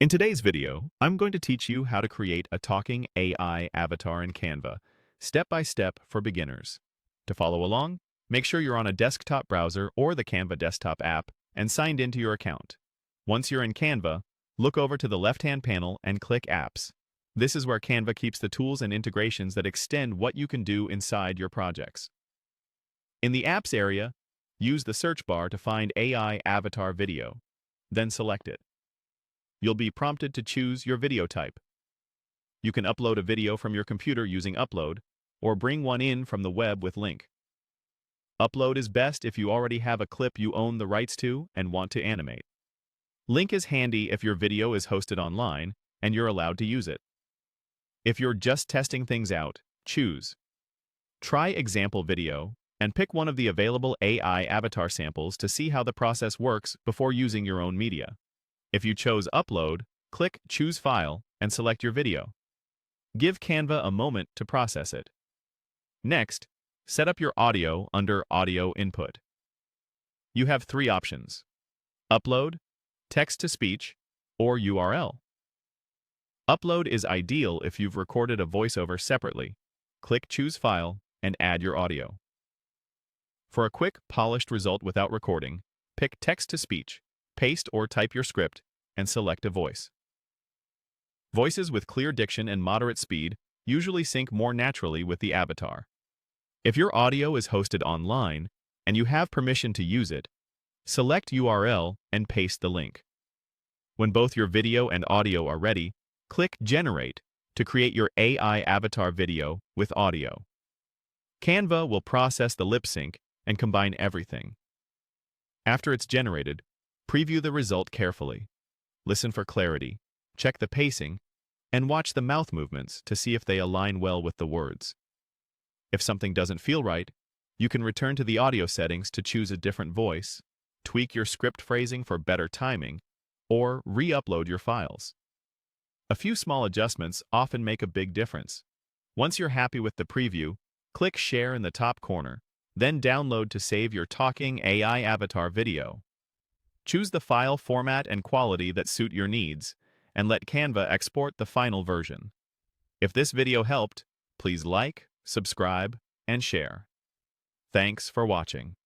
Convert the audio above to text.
In today's video, I'm going to teach you how to create a talking AI avatar in Canva, step by step for beginners. To follow along, make sure you're on a desktop browser or the Canva desktop app and signed into your account. Once you're in Canva, look over to the left-hand panel and click Apps. This is where Canva keeps the tools and integrations that extend what you can do inside your projects. In the Apps area, use the search bar to find AI avatar video, then select it. You'll be prompted to choose your video type. You can upload a video from your computer using Upload, or bring one in from the web with Link. Upload is best if you already have a clip you own the rights to and want to animate. Link is handy if your video is hosted online and you're allowed to use it. If you're just testing things out, choose Try Example Video and pick one of the available AI avatar samples to see how the process works before using your own media. If you chose Upload, click Choose File and select your video. Give Canva a moment to process it. Next, set up your audio under Audio Input. You have three options: Upload, Text-to-Speech, or URL. Upload is ideal if you've recorded a voiceover separately. Click Choose File and add your audio. For a quick, polished result without recording, pick Text-to-Speech. Paste or type your script, and select a voice. Voices with clear diction and moderate speed usually sync more naturally with the avatar. If your audio is hosted online and you have permission to use it, select URL and paste the link. When both your video and audio are ready, click Generate to create your AI avatar video with audio. Canva will process the lip sync and combine everything. After it's generated, preview the result carefully. Listen for clarity, check the pacing, and watch the mouth movements to see if they align well with the words. If something doesn't feel right, you can return to the audio settings to choose a different voice, tweak your script phrasing for better timing, or re-upload your files. A few small adjustments often make a big difference. Once you're happy with the preview, click Share in the top corner, then download to save your talking AI avatar video. Choose the file format and quality that suit your needs, and let Canva export the final version. If this video helped, please like, subscribe, and share. Thanks for watching.